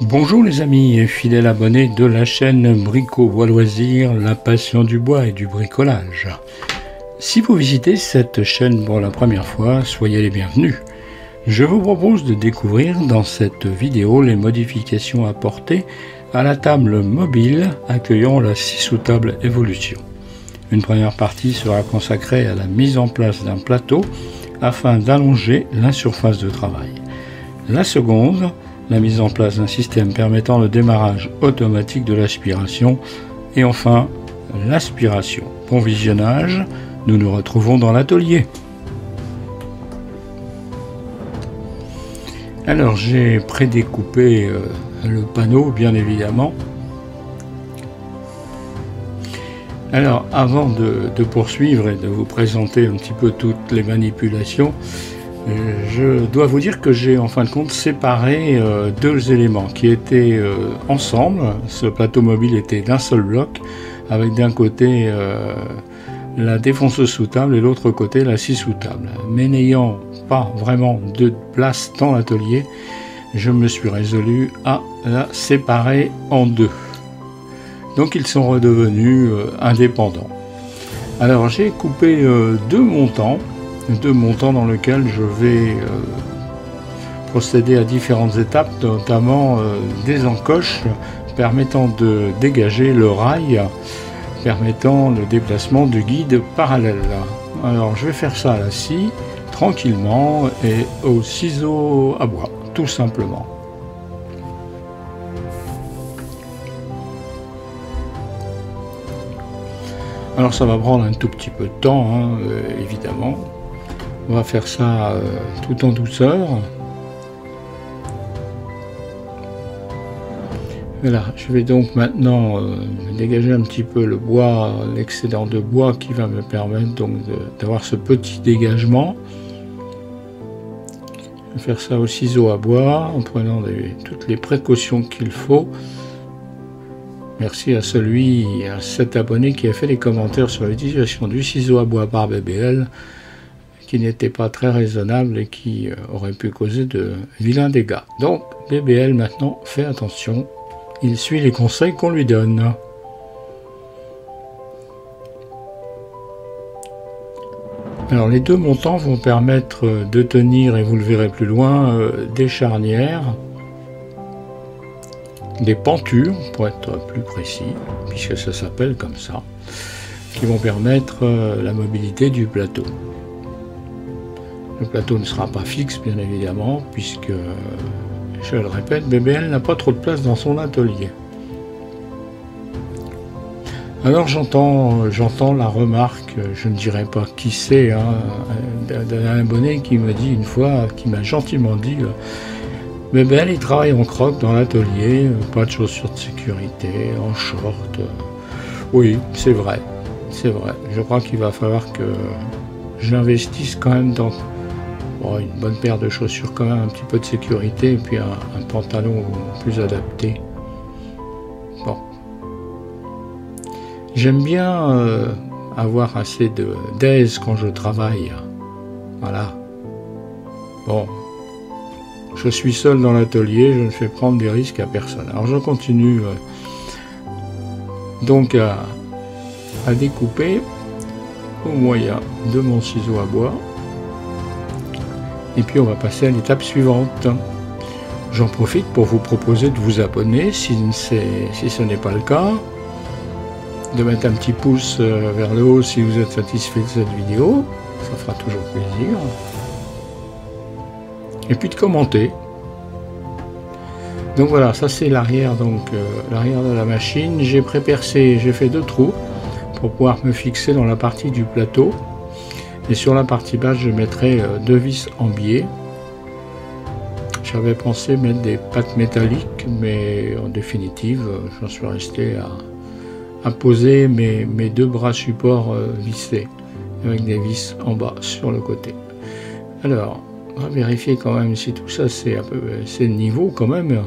Bonjour les amis et fidèles abonnés de la chaîne Brico Bois Loisirs, la passion du bois et du bricolage. Si vous visitez cette chaîne pour la première fois, soyez les bienvenus. Je vous propose de découvrir dans cette vidéo les modifications apportées à la table mobile accueillant la scie sous table Evolution. Une première partie sera consacrée à la mise en place d'un plateau afin d'allonger la surface de travail. La seconde, la mise en place d'un système permettant le démarrage automatique de l'aspiration et enfin l'aspiration. Bon visionnage, nous nous retrouvons dans l'atelier. Alors j'ai prédécoupé le panneau bien évidemment. Alors avant de poursuivre et de vous présenter un petit peu toutes les manipulations, je dois vous dire que j'ai en fin de compte séparé deux éléments qui étaient ensemble. Ce plateau mobile était d'un seul bloc avec d'un côté la défonceuse sous table et l'autre côté la scie sous table. Mais n'ayant pas vraiment de place dans l'atelier, je me suis résolu à la séparer en deux. Donc ils sont redevenus indépendants. Alors j'ai coupé deux montants dans lesquels je vais procéder à différentes étapes, notamment des encoches permettant de dégager le rail, permettant le déplacement du guide parallèle. Alors je vais faire ça à la scie, tranquillement et au ciseau à bois, tout simplement. Alors ça va prendre un tout petit peu de temps, évidemment. On va faire ça tout en douceur. Voilà, je vais donc maintenant dégager un petit peu le bois, l'excédent de bois qui va me permettre donc d'avoir ce petit dégagement. Je vais faire ça au ciseau à bois en prenant toutes les précautions qu'il faut. Merci à cet abonné qui a fait des commentaires sur l'utilisation du ciseau à bois par BBL, qui n'était pas très raisonnable et qui aurait pu causer de vilains dégâts. Donc BBL maintenant fait attention, il suit les conseils qu'on lui donne. Alors les deux montants vont permettre de tenir, et vous le verrez plus loin, des charnières, des pentures pour être plus précis, puisque ça s'appelle comme ça, qui vont permettre la mobilité du plateau. Le plateau ne sera pas fixe bien évidemment, puisque, je le répète, BBL n'a pas trop de place dans son atelier. Alors j'entends la remarque, je ne dirais pas qui c'est, d'un abonné qui me dit une fois, qui m'a gentiment dit BBL il travaille en croc dans l'atelier, pas de chaussures de sécurité, en short. Oui, c'est vrai, c'est vrai. Je crois qu'il va falloir que j'investisse quand même dans une bonne paire de chaussures, quand même un petit peu de sécurité, et puis un pantalon plus adapté. Bon. J'aime bien avoir assez d'aise quand je travaille. Voilà. Bon. Je suis seul dans l'atelier, je ne fais prendre des risques à personne. Alors je continue donc à découper au moyen de mon ciseau à bois. Et puis on va passer à l'étape suivante. J'en profite pour vous proposer de vous abonner si ce n'est pas le cas, de mettre un petit pouce vers le haut si vous êtes satisfait de cette vidéo, ça fera toujours plaisir. Et puis de commenter. Donc voilà, ça c'est l'arrière, l'arrière de la machine. J'ai pré-percé, j'ai fait deux trous pour pouvoir me fixer dans la partie du plateau. Et sur la partie basse, je mettrai deux vis en biais. J'avais pensé mettre des pattes métalliques, mais en définitive, j'en suis resté à poser mes deux bras supports vissés, avec des vis en bas sur le côté. Alors, on va vérifier quand même si tout ça c'est niveau quand même.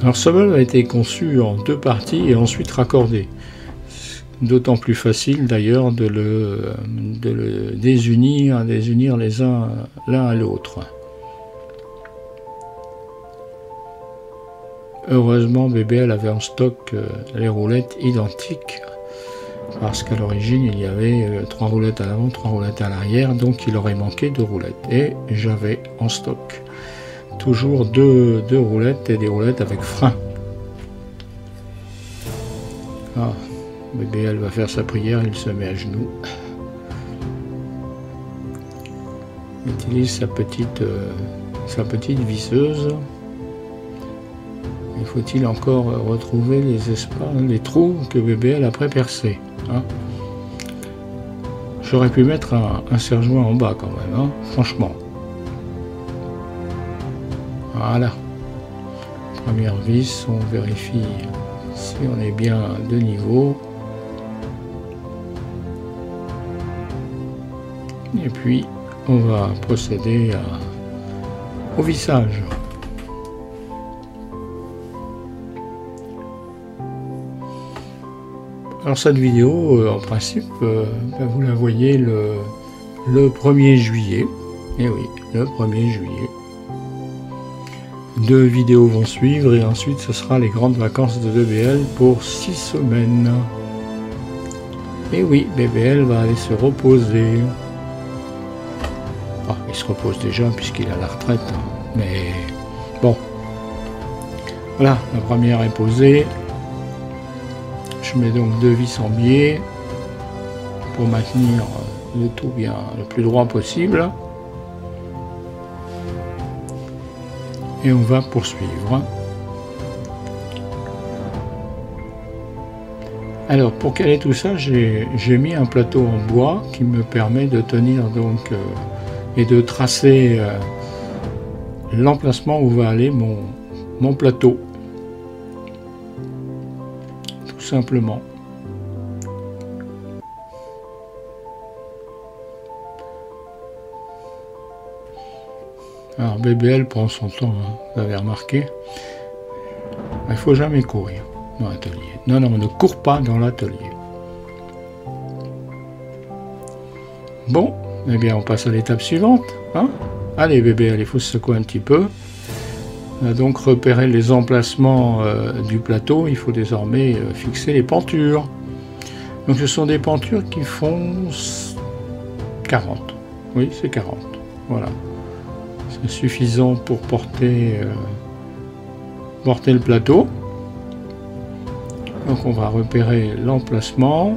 Alors ce meuble a été conçu en deux parties et ensuite raccordé. D'autant plus facile d'ailleurs de le désunir les uns l'un à l'autre. heureusement BBL avait en stock les roulettes identiques, parce qu'à l'origine il y avait 3 roulettes à l'avant, 3 roulettes à l'arrière, donc il aurait manqué 2 roulettes. Et j'avais en stock toujours deux roulettes, et des roulettes avec frein. Ah, BBL va faire sa prière, il se met à genoux. Il utilise sa petite visseuse. Il faut-il encore retrouver les espaces, les trous que BBL a pré-percés, hein. J'aurais pu mettre un serre-joint en bas quand même, hein, franchement. Voilà. Première vis, on vérifie si on est bien de niveau. Et puis, on va procéder au vissage. Alors cette vidéo, en principe, vous la voyez le 1er juillet. Et oui, le 1er juillet. 2 vidéos vont suivre et ensuite ce sera les grandes vacances de BBL pour 6 semaines. Et oui, BBL va aller se reposer. Ah, il se repose déjà puisqu'il est à la retraite. Mais bon. Voilà, la première est posée. Je mets donc 2 vis en biais pour maintenir le tout bien le plus droit possible. Et on va poursuivre. Alors pour caler tout ça, j'ai mis un plateau en bois qui me permet de tenir donc et de tracer l'emplacement où va aller mon plateau. Tout simplement. Alors BBL prend son temps, hein, vous avez remarqué. Il ne faut jamais courir dans l'atelier. Non, non, on ne court pas dans l'atelier. Bon, eh bien on passe à l'étape suivante. Hein. Allez BBL, il faut se secouer un petit peu. On a donc repéré les emplacements du plateau. Il faut désormais fixer les pentures. Donc ce sont des pentures qui font 40. Oui, c'est 40. Voilà. C'est suffisant pour porter le plateau. Donc on va repérer l'emplacement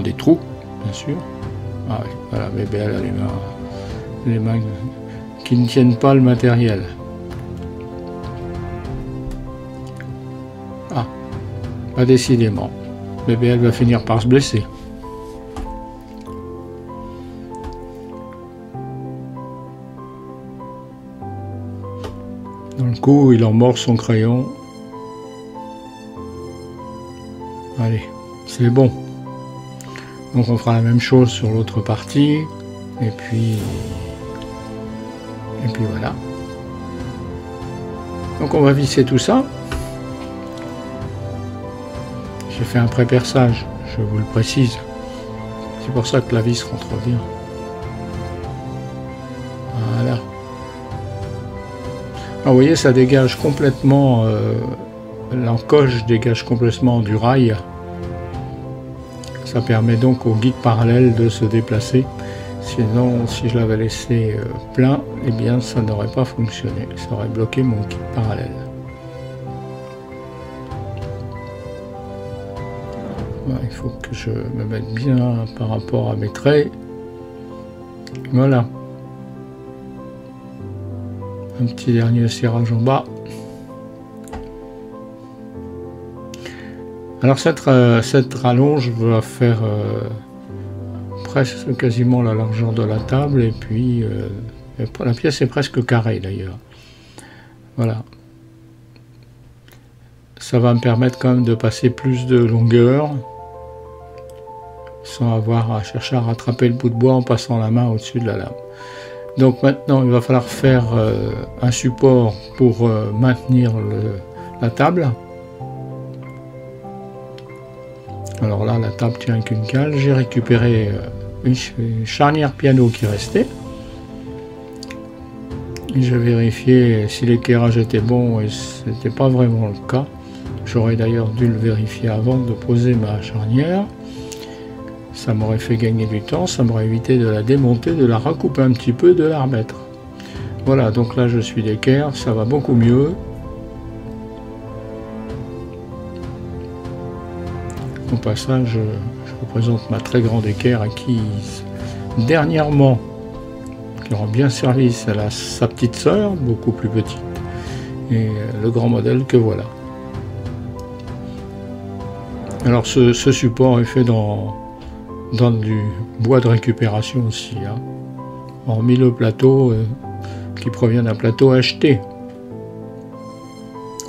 des trous, bien sûr. Ah oui, voilà, BBL a les mains qui ne tiennent pas le matériel. Ah, pas décidément. BBL va finir par se blesser. Dans le coup, il en mord son crayon. Allez, c'est bon. Donc on fera la même chose sur l'autre partie. Et puis voilà. Donc on va visser tout ça. J'ai fait un pré-perçage, je vous le précise. C'est pour ça que la vis rentre bien. Voilà. Alors, vous voyez, ça dégage complètement, l'encoche dégage complètement du rail. Ça permet donc au guide parallèle de se déplacer. Sinon, si je l'avais laissé plein, eh bien, ça n'aurait pas fonctionné. Ça aurait bloqué mon guide parallèle. Ouais, il faut que je me mette bien par rapport à mes traits. Voilà. Un petit dernier serrage en bas. Alors cette rallonge va faire presque quasiment la largeur de la table, et puis la pièce est presque carrée d'ailleurs. Voilà. Ça va me permettre quand même de passer plus de longueur sans avoir à chercher à rattraper le bout de bois en passant la main au-dessus de la lame. Donc maintenant il va falloir faire un support pour maintenir la table. Alors là, la table tient qu'une cale. J'ai récupéré une charnière piano qui restait. J'ai vérifié si l'éclairage était bon et ce n'était pas vraiment le cas. J'aurais d'ailleurs dû le vérifier avant de poser ma charnière. Ça m'aurait fait gagner du temps, ça m'aurait évité de la démonter, de la recouper un petit peu, de la remettre. Voilà, donc là je suis d'équerre, ça va beaucoup mieux. Au passage, je représente ma très grande équerre acquise dernièrement, qui rend bien service à sa petite sœur, beaucoup plus petite, et le grand modèle que voilà. Alors ce support est fait dans du bois de récupération aussi, hein. Hormis le plateau qui provient d'un plateau acheté.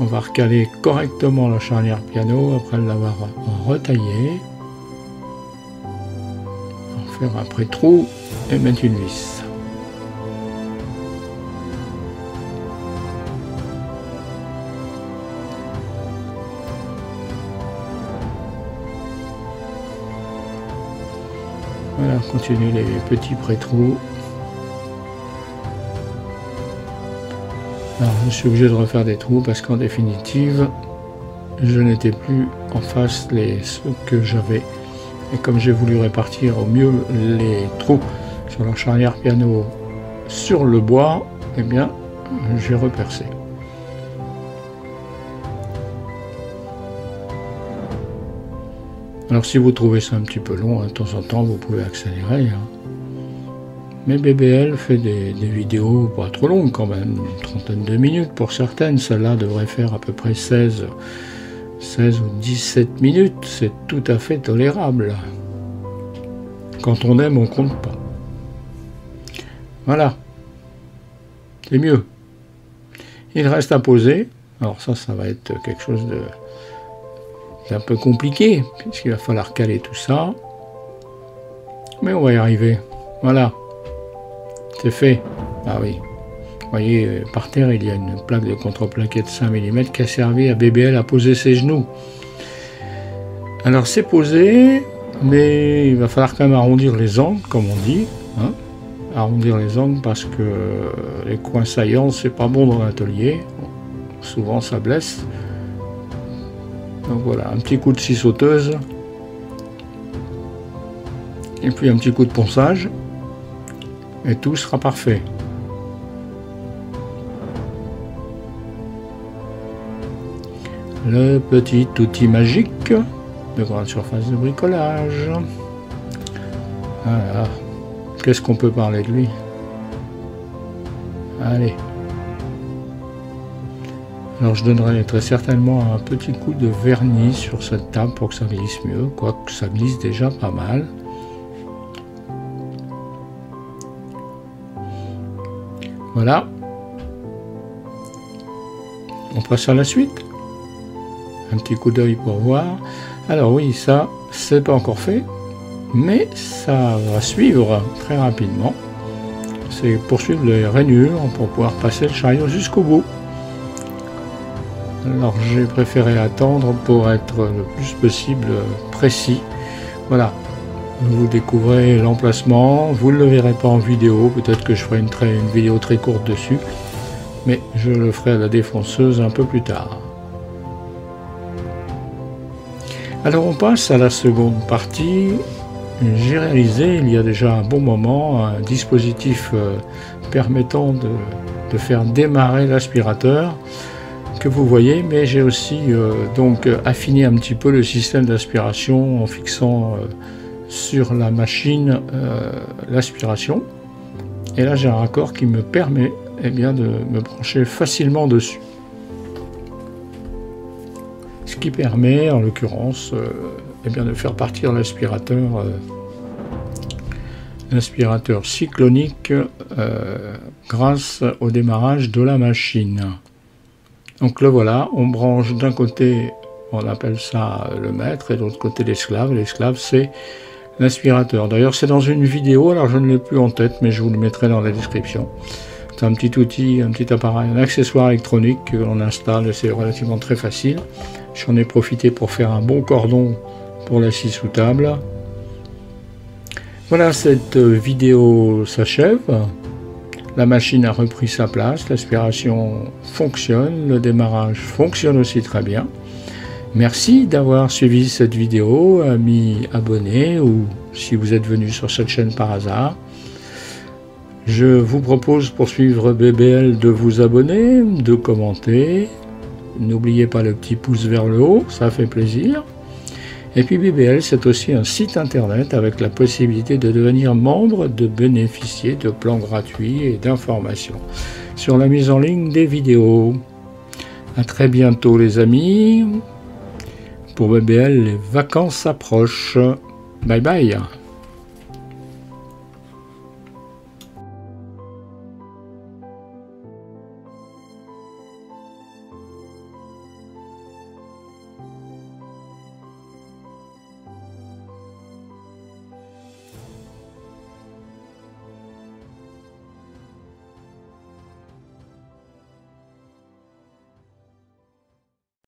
On va recaler correctement la charnière piano après l'avoir retaillée. On va faire un pré-trou et mettre une vis. Voilà, on continue les petits pré-trous. Alors je suis obligé de refaire des trous parce qu'en définitive, je n'étais plus en face ceux que j'avais. Et comme j'ai voulu répartir au mieux les trous sur la charnière piano sur le bois, eh bien j'ai repercé. Alors si vous trouvez ça un petit peu long, hein, de temps en temps vous pouvez accélérer, hein. Mais BBL fait des vidéos pas trop longues quand même, une trentaine de minutes pour certaines. Celle-là devrait faire à peu près 16 ou 17 minutes. C'est tout à fait tolérable. Quand on aime, on compte pas. Voilà. C'est mieux. Il reste à poser. Alors ça va être quelque chose d'un peu compliqué, puisqu'il va falloir caler tout ça. Mais on va y arriver. Voilà. C'est fait. Ah oui. Vous voyez, par terre, il y a une plaque de contreplaqué de 5 mm qui a servi à BBL à poser ses genoux. Alors c'est posé, mais il va falloir quand même arrondir les angles, comme on dit. Hein, arrondir les angles parce que les coins saillants, c'est pas bon dans l'atelier. Souvent ça blesse. Donc voilà, un petit coup de scie sauteuse. Et puis un petit coup de ponçage. Et tout sera parfait. Le petit outil magique de grande surface de bricolage. Voilà. Qu'est-ce qu'on peut parler de lui? Allez. Alors je donnerai très certainement un petit coup de vernis sur cette table pour que ça glisse mieux, quoique ça glisse déjà pas mal. Voilà. On passe à la suite. Un petit coup d'œil pour voir. Alors oui, ça, c'est pas encore fait, mais ça va suivre très rapidement. C'est poursuivre les rainures pour pouvoir passer le chariot jusqu'au bout. Alors j'ai préféré attendre pour être le plus possible précis. Voilà. Vous découvrez l'emplacement, vous ne le verrez pas en vidéo, peut-être que je ferai une vidéo très courte dessus, mais je le ferai à la défonceuse un peu plus tard. Alors on passe à la seconde partie. J'ai réalisé il y a déjà un bon moment un dispositif permettant de faire démarrer l'aspirateur que vous voyez, mais j'ai aussi donc affiné un petit peu le système d'aspiration en fixant sur la machine l'aspiration, et là j'ai un raccord qui me permet bien de me brancher facilement dessus, ce qui permet en l'occurrence bien de faire partir l'aspirateur cyclonique grâce au démarrage de la machine. Donc le voilà, on branche d'un côté, on appelle ça le maître, et de l'autre côté l'esclave. L'esclave c'est l'aspirateur. D'ailleurs c'est dans une vidéo, alors je ne l'ai plus en tête, mais je vous le mettrai dans la description. C'est un petit outil, un petit appareil, un accessoire électronique que l'on installe, et c'est relativement très facile. J'en ai profité pour faire un bon cordon pour la scie sous table. Voilà, cette vidéo s'achève. La machine a repris sa place, l'aspiration fonctionne, le démarrage fonctionne aussi très bien. Merci d'avoir suivi cette vidéo, amis abonnés, ou si vous êtes venu sur cette chaîne par hasard. Je vous propose pour suivre BBL de vous abonner, de commenter. N'oubliez pas le petit pouce vers le haut, ça fait plaisir. Et puis BBL, c'est aussi un site internet avec la possibilité de devenir membre, de bénéficier de plans gratuits et d'informations sur la mise en ligne des vidéos. À très bientôt les amis. Pour BBL, les vacances approchent. Bye bye.